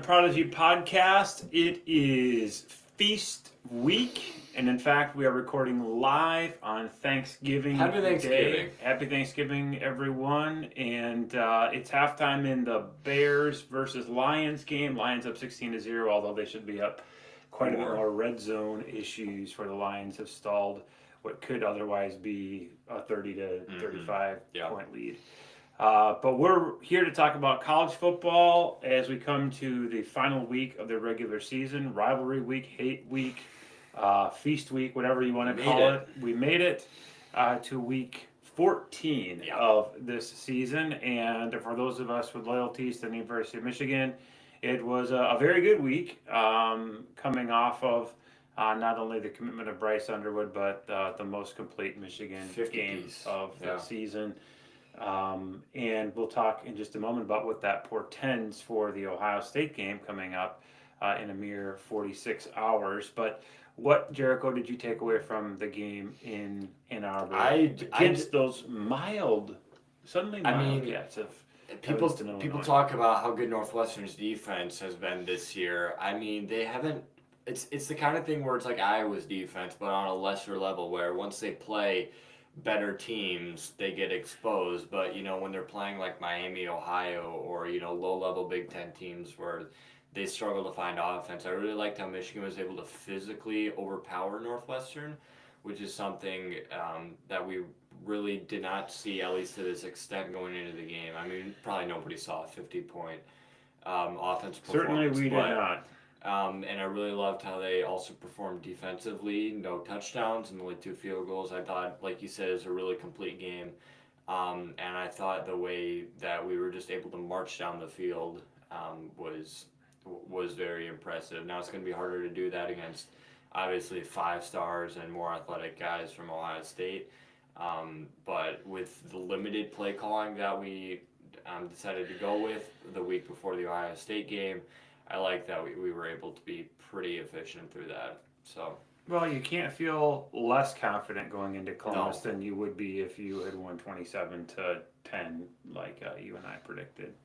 Prodigy podcast. It is feast week, and in fact, we are recording live on Thanksgiving Happy Thanksgiving. Day. Happy Thanksgiving, everyone. And it's halftime in the Bears versus Lions game. Lions up 16-0, although they should be up quite a bit more. Red zone issues for the Lions have stalled what could otherwise be a 30 to 35 point lead. But we're here to talk about college football as we come to the final week of the regular season, rivalry week, hate week, feast week, whatever you want to call it. We made it to week 14 of this season, and for those of us with loyalties to the University of Michigan, it was a very good week, coming off of not only the commitment of Bryce Underwood, but the most complete Michigan game of the season. And we'll talk in just a moment about what that portends for the Ohio State game coming up in a mere 46 hours. But what, Jericho, did you take away from the game in Ann Arbor against those mild cats of People talk about how good Northwestern's defense has been this year. I mean, they haven't. It's the kind of thing where it's like Iowa's defense, but on a lesser level, where once they play better teams, they get exposed. But when they're playing like Miami, Ohio, or low-level Big Ten teams where they struggle to find offense, I really liked how Michigan was able to physically overpower Northwestern, which is something that we really did not see, at least to this extent, going into the game. I mean, probably nobody saw a 50-point offense performance. Certainly we did not. And I really loved how they also performed defensively. No touchdowns and only 2 field goals. I thought, like you said, it was a really complete game. And I thought the way that we were just able to march down the field was very impressive. Now it's going to be harder to do that against, obviously, 5 stars and more athletic guys from Ohio State. But with the limited play calling that we decided to go with the week before the Ohio State game, I like that we were able to be pretty efficient through that. So. Well, you can't feel less confident going into Columbus than you would be if you had won 27-10, like you and I predicted.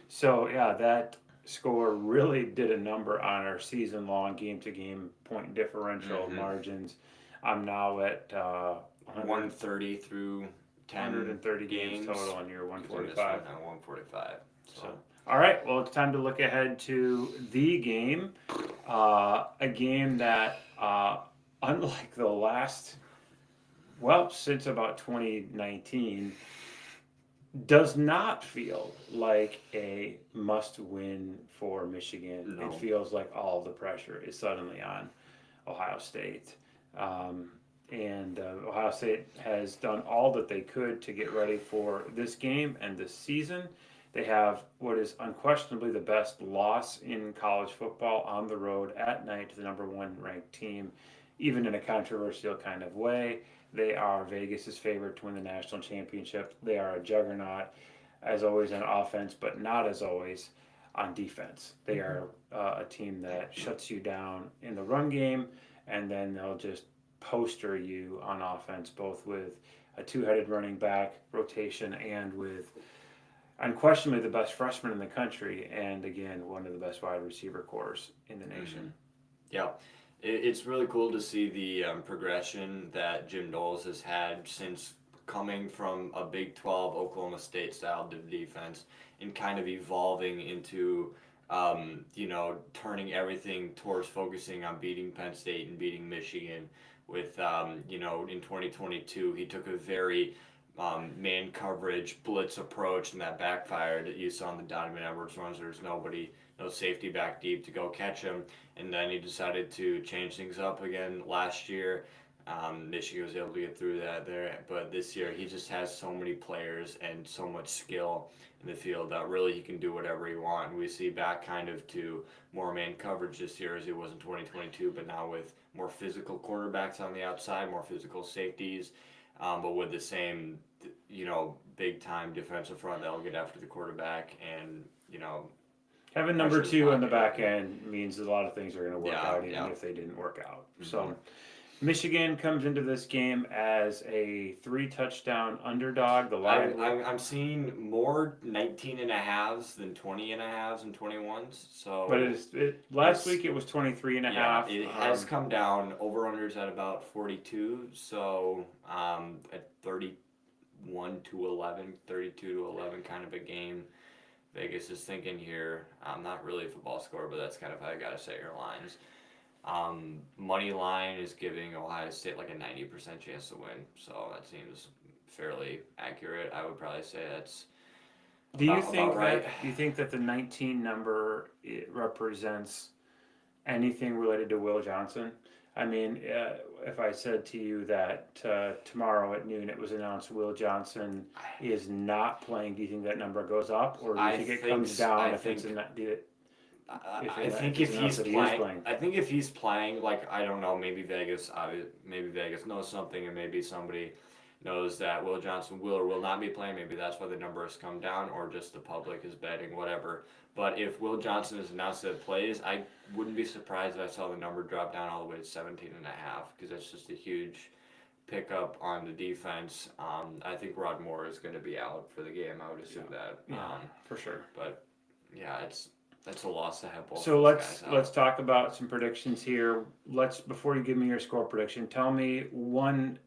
So yeah, that score really did a number on our season-long game-to-game point differential margins. I'm now at 130 through 10. 130 games total, and you're 145. 145. So. All right, well, it's time to look ahead to the game. A game that, unlike the last, since about 2019, does not feel like a must-win for Michigan. No. It feels like all the pressure is suddenly on Ohio State. And Ohio State has done all that they could to get ready for this game and this season. They have what is unquestionably the best loss in college football on the road at night to the number 1 ranked team, even in a controversial kind of way. They are Vegas's favorite to win the national championship. They are a juggernaut, as always, on offense, but not as always on defense. They are a team that shuts you down in the run game, and then they'll just poster you on offense, both with a 2-headed running back rotation and with unquestionably the best freshman in the country, and again, one of the best wide receiver corps in the nation. Yeah, it's really cool to see the progression that Jim Knowles has had since coming from a Big 12 Oklahoma State style defense and kind of evolving into, turning everything towards focusing on beating Penn State and beating Michigan. With, in 2022, he took a very man coverage blitz approach, and that backfired. You saw in the Donovan Edwards runs, there's no safety back deep to go catch him, and then he decided to change things up again last year. Michigan was able to get through that there, but this year he just has so many players and so much skill in the field that really he can do whatever he wants. And we see back kind of to more man coverage this year as it was in 2022, but now with more physical quarterbacks on the outside, more physical safeties, but with the same, big time defensive front that'll get after the quarterback, and having number 2 on the back end means a lot of things are going to work out, even if they didn't work out. So Michigan comes into this game as a 3 touchdown underdog. The I'm, line, I'm, I'm seeing more 19 and a halves than 20 and a halves and 21s. but So last it's, week it was 23 and a yeah, half. it has come down. Over-unders at about 42. So at 31 to 11, 32 to 11 kind of a game. Vegas is thinking here. Not really a football score, but that's kind of how you got to set your lines. Money line is giving Ohio State like a 90% chance to win, so that seems fairly accurate. I would probably say that's about right. Do you think that the 19 number represents anything related to Will Johnson? I mean, if I said to you that tomorrow at noon it was announced Will Johnson is not playing, do you think that number goes up, or do you think it comes down if it's I think if if it's announced he's that he is playing, playing? I think if he's playing, like I don't know, maybe Vegas knows something, and maybe somebody knows that Will Johnson will or will not be playing. Maybe that's why the number has come down, or just the public is betting, whatever. But if Will Johnson is announced that it plays, I wouldn't be surprised if I saw the number drop down all the way to 17 and a half, because that's just a huge pickup on the defense. I think Rod Moore is going to be out for the game. I would assume that. Yeah, for sure. But yeah, that's a loss to have both So those guys out. let's talk about some predictions here. Let's before you give me your score prediction, tell me one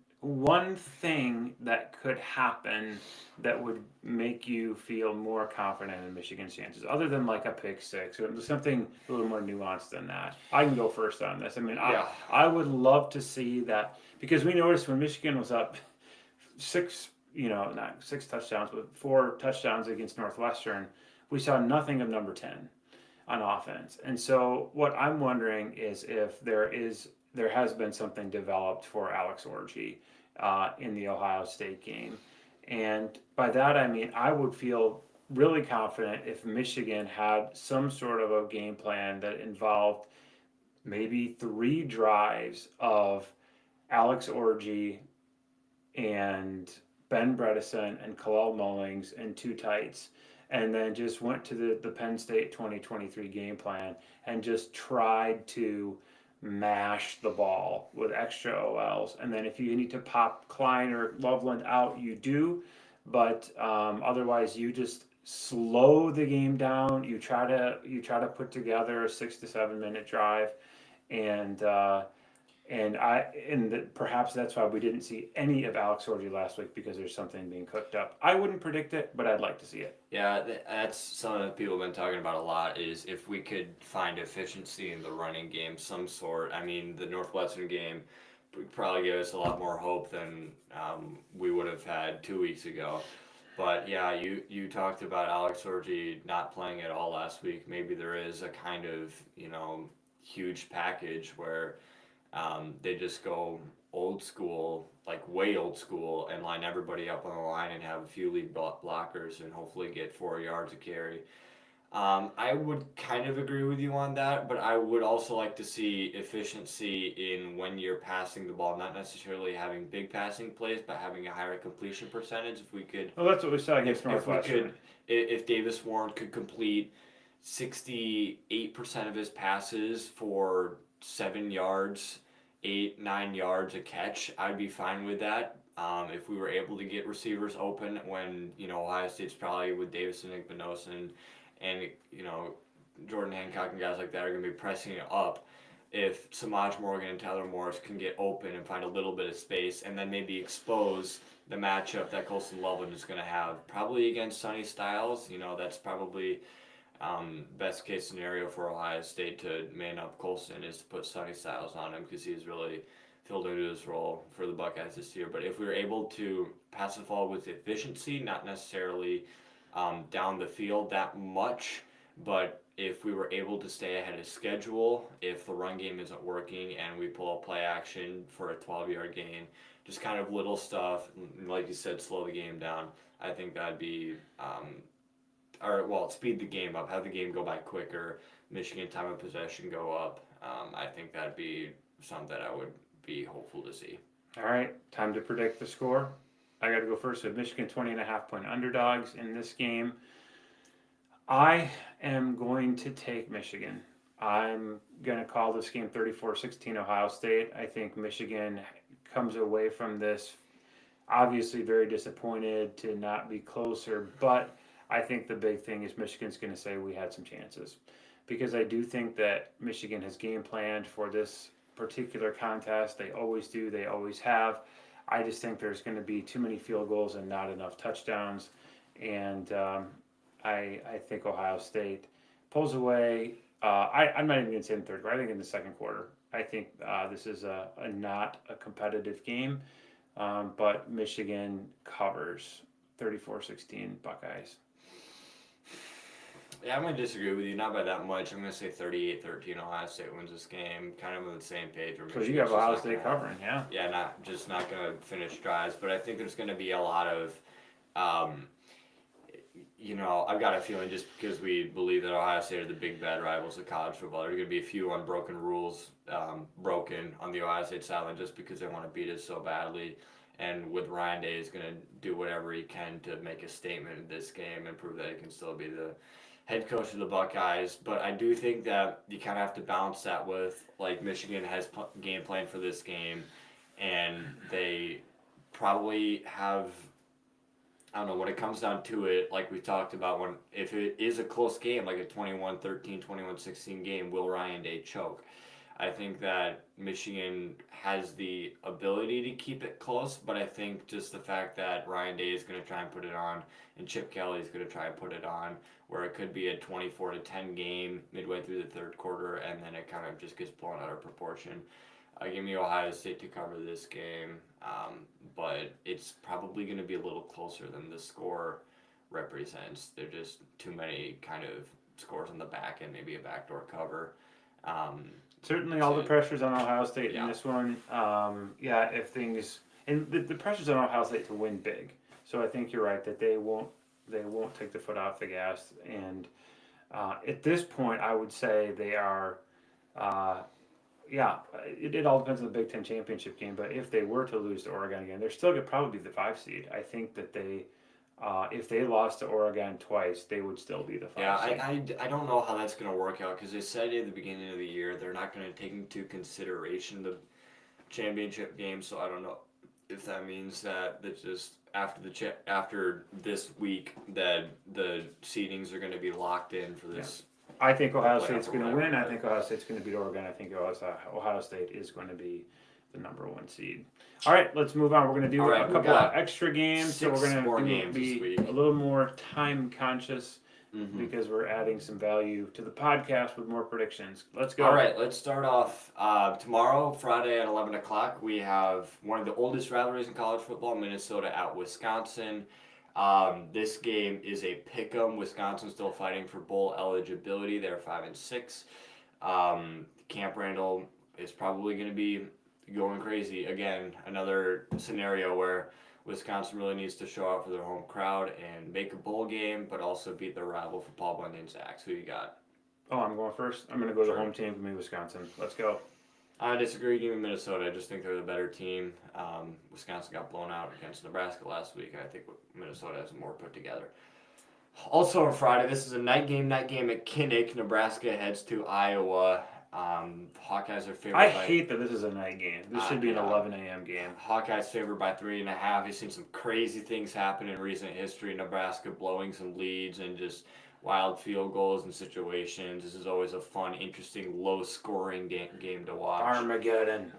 thing that could happen that would make you feel more confident in Michigan's chances, other than like a pick six or something a little more nuanced than that. I can go first on this. I mean, Yeah. I would love to see that because we noticed when Michigan was up six, not 6 touchdowns, but 4 touchdowns against Northwestern, we saw nothing of number 10 on offense. And so what I'm wondering is if there has been something developed for Alex Orji in the Ohio State game. And by that I mean I would feel really confident if Michigan had some sort of a game plan that involved maybe 3 drives of Alex Orji and Ben Bredesen and Kalel Mullings and two tights, and then just went to the Penn State 2023 game plan and just tried to mash the ball with extra OLs. And then if you need to pop Klein or Loveland out, you do, but otherwise you just slow the game down. You try to put together a 6 to 7 minute drive, and perhaps that's why we didn't see any of Alex Orji last week, because there's something being cooked up. I wouldn't predict it, but I'd like to see it. Yeah, that's something that people have been talking about a lot, is if we could find efficiency in the running game, some sort. I mean, the Northwestern game would probably give us a lot more hope than we would have had 2 weeks ago. But yeah, you talked about Alex Orji not playing at all last week. Maybe there is a kind of, huge package where they just go old school, like way old school, and line everybody up on the line and have a few lead blockers and hopefully get 4 yards of carry. I would kind of agree with you on that, but I would also like to see efficiency in when you're passing the ball, not necessarily having big passing plays, but having a higher completion percentage. If we could, Well, that's what we saw against Northwestern. if Davis Warren could complete 68% of his passes for 7 yards, 8, 9 yards a catch, I'd be fine with that. If we were able to get receivers open when, Ohio State's probably with Davis and Igbenogson and, Jordan Hancock and guys like that are going to be pressing it up. If Samaj Morgan and Tyler Morris can get open and find a little bit of space and then maybe expose the matchup that Colston Loveland is going to have, probably against Sonny Styles, that's probably best case scenario for Ohio State to man up Colston is to put Sonny Styles on him, because he's really filled into his role for the Buckeyes this year. But if we were able to pass the ball with efficiency, not necessarily down the field that much, but if we were able to stay ahead of schedule, if the run game isn't working and we pull a play action for a 12-yard gain, just kind of little stuff, like you said, slow the game down, I think that'd be speed the game up, have the game go by quicker, Michigan time of possession go up. I think that'd be something that I would be hopeful to see. All right, time to predict the score. I got to go first with Michigan 20.5-point underdogs in this game. I am going to take Michigan. I'm going to call this game 34-16 Ohio State. I think Michigan comes away from this obviously very disappointed to not be closer, but I think the big thing is Michigan's going to say we had some chances. Because I do think that Michigan has game planned for this particular contest. They always do, they always have. I just think there's going to be too many field goals and not enough touchdowns. And I think Ohio State pulls away. I'm not even going to say in the third quarter. I think in the second quarter. I think this is a not a competitive game, but Michigan covers 34-16 Buckeyes. Yeah, I'm going to disagree with you. Not by that much. I'm going to say 38-13 Ohio State wins this game. Kind of on the same page. So you have Ohio State covering, yeah? Yeah, not going to finish drives. But I think there's going to be a lot of, I've got a feeling just because we believe that Ohio State are the big bad rivals of college football, there's going to be a few unbroken rules broken on the Ohio State sideline just because they want to beat us so badly. And with Ryan Day, he's going to do whatever he can to make a statement in this game and prove that he can still be the head coach of the Buckeyes. But I do think that you kind of have to balance that with, like, Michigan has game plan for this game, and they probably have, I don't know, when it comes down to it, like we talked about, if it is a close game, like a 21-13, 21-16 game, will Ryan Day choke? I think that Michigan has the ability to keep it close, but I think just the fact that Ryan Day is going to try and put it on and Chip Kelly is going to try and put it on, where it could be a 24-10 game midway through the third quarter, and then it kind of just gets blown out of proportion. Give me Ohio State to cover this game, but it's probably going to be a little closer than the score represents. There are just too many kind of scores on the back end, maybe a backdoor cover. Certainly, all the pressures on Ohio State in this one. If things and the pressure's on Ohio State to win big. So I think you're right that they won't take the foot off the gas. And at this point, I would say they are. It all depends on the Big Ten championship game. But if they were to lose to Oregon again, they're still going to probably be the 5 seed. I think that they. If they lost to Oregon twice, they would still be the 5 seed. I don't know how that's going to work out because they said at the beginning of the year they're not going to take into consideration the championship game. So I don't know if that means that just after this week that the seedings are going to be locked in for this. I think Ohio State's going to win. I think Ohio State's going to beat Oregon. I think Ohio State is going to be the number 1 seed. All right, let's move on. We're going to do a couple of extra games, so we're going to be a little more time conscious because we're adding some value to the podcast with more predictions. Let's go. All right, let's start off tomorrow, Friday at 11 o'clock. We have one of the oldest rivalries in college football, Minnesota at Wisconsin. This game is a pick-em. Wisconsin's still fighting for bowl eligibility. They're 5-6. Camp Randall is probably going to be going crazy. Again, another scenario where Wisconsin really needs to show out for their home crowd and make a bowl game, but also beat their rival for Paul Bunyan and Zach. Who you got? Oh, I'm going first. I'm going to go to the home team for me, Wisconsin. Let's go. I disagree. Give me Minnesota. I just think they're the better team. Wisconsin got blown out against Nebraska last week, and I think Minnesota has more put together. Also on Friday, this is a night game at Kinnick. Nebraska heads to Iowa. Hawkeyes are favored I hate that this is a night game. This should be an 11 a.m. game. Hawkeyes favored by 3.5. We've seen some crazy things happen in recent history. Nebraska blowing some leads and just wild field goals and situations. This is always a fun, interesting, low-scoring game to watch. Armageddon.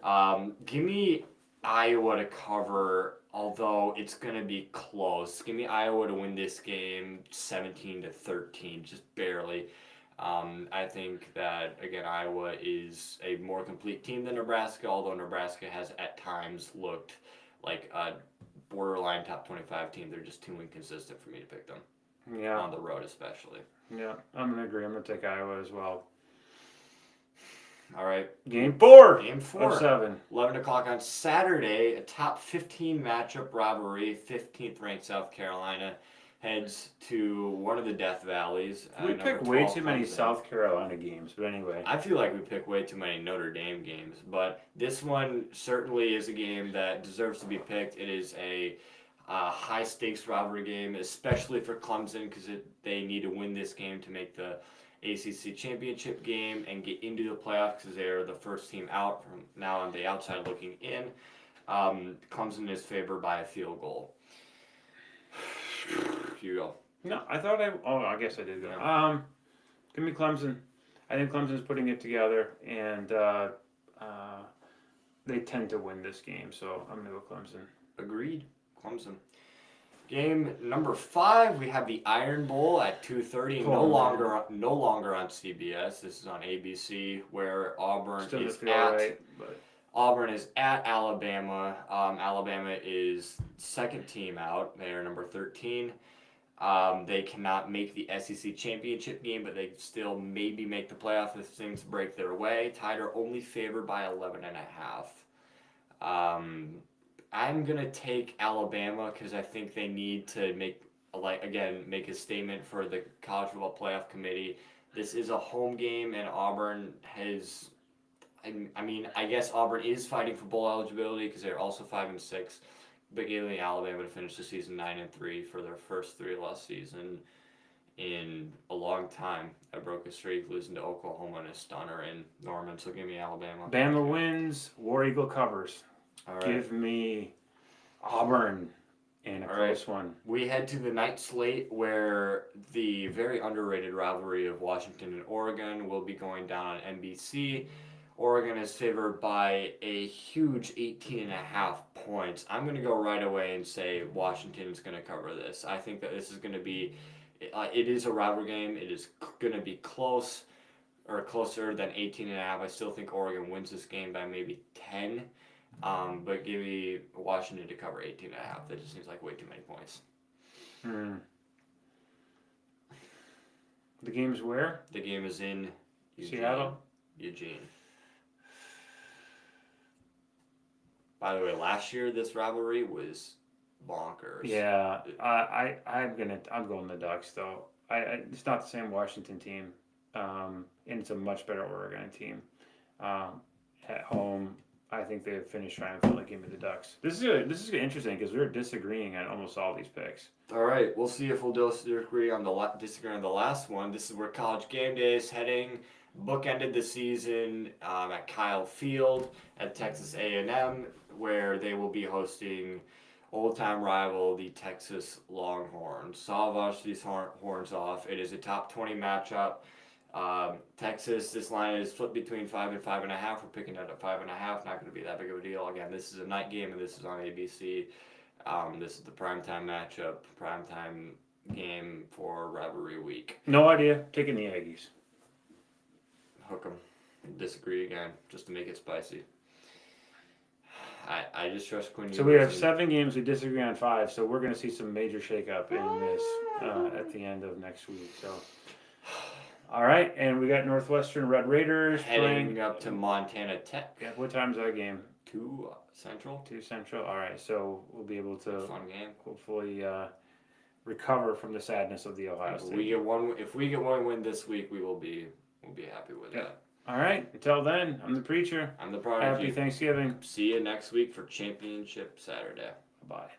Give me Iowa to cover, although it's going to be close. Give me Iowa to win this game 17-13, just barely. I think that, again, Iowa is a more complete team than Nebraska, although Nebraska has at times looked like a borderline top 25 team. They're just too inconsistent for me to pick them. Yeah. On the road especially. Yeah, I'm going to agree. I'm going to take Iowa as well. All right. Game 4. Game 4. Of 7. 11 o'clock on Saturday, a top 15 matchup rivalry. 15th ranked South Carolina heads to one of the Death Valleys. We pick way too many South Carolina games, but anyway. I feel like we pick way too many Notre Dame games, but this one certainly is a game that deserves to be picked. It is a high-stakes rivalry game, especially for Clemson, because they need to win this game to make the ACC championship game and get into the playoffs because they're the first team out from now on the outside looking in. Clemson is favored by a field goal. You go. No, I thought I guess I did go. Yeah. Give me Clemson. I think Clemson's putting it together, and they tend to win this game, so I'm gonna go Clemson. Agreed. Clemson. Game number 5, we have the Iron Bowl at 2:30. No longer on CBS. This is on ABC, where Auburn Still is doesn't feel at right, but Auburn is at Alabama. Alabama is second team out. They are number 13. They cannot make the SEC championship game, but they still maybe make the playoff if things break their way. Tide are only favored by 11.5. I'm gonna take Alabama because I think they need to make a statement for the college football playoff committee. This is a home game, and Auburn has. I mean, I guess Auburn is fighting for bowl eligibility because they're also 5-6, but giving Alabama to finish the season 9-3 for their first 3-loss season in a long time. I broke a streak losing to Oklahoma in a stunner in Norman, so give me Alabama. Bama wins. War Eagle covers. All right. Give me Auburn in a close one. We head to the night slate where the very underrated rivalry of Washington and Oregon will be going down on NBC. Oregon is favored by a huge 18.5 points. I'm going to go right away and say Washington is going to cover this. I think that this is going to be, it is a rivalry game. It is going to be close or closer than 18.5. I still think Oregon wins this game by maybe 10. But give me Washington to cover 18.5. That just seems like way too many points. The game's where? The game is in Seattle? Eugene. By the way, last year this rivalry was bonkers. Yeah, I'm going the Ducks though. It's not the same Washington team, and it's a much better Oregon team. At home, I think they finish triumphantly. Give me the Ducks. This is interesting because we're disagreeing on almost all these picks. All right, we'll see if we'll disagree on the last one. This is where College Game Day is heading. Bookended the season at Kyle Field at Texas A&M, where they will be hosting old-time rival, the Texas Longhorns. Salvage these horns off. It is a top 20 matchup. Texas, this line is flipped between 5 and 5.5. We're picking it at 5.5. Not going to be that big of a deal. Again, this is a night game, and this is on ABC. This is the primetime matchup, primetime game for rivalry week. No idea. Taking the Aggies. Hook 'em. Disagree again, just to make it spicy. I just trust Quinn. So we have 7 games. We disagree on 5. So we're going to see some major shakeup in this at the end of next week. So, all right, and we got Northwestern Red Raiders heading up to Montana Tech. Yeah, what time's that game? 2 Central. 2 Central. All right, so we'll be able to fun game. Hopefully recover from the sadness of the Ohio State. If we get one win this week, we'll be happy with that. All right. Until then, I'm the preacher. I'm the prodigy. Happy Thanksgiving. See you next week for Championship Saturday. Bye.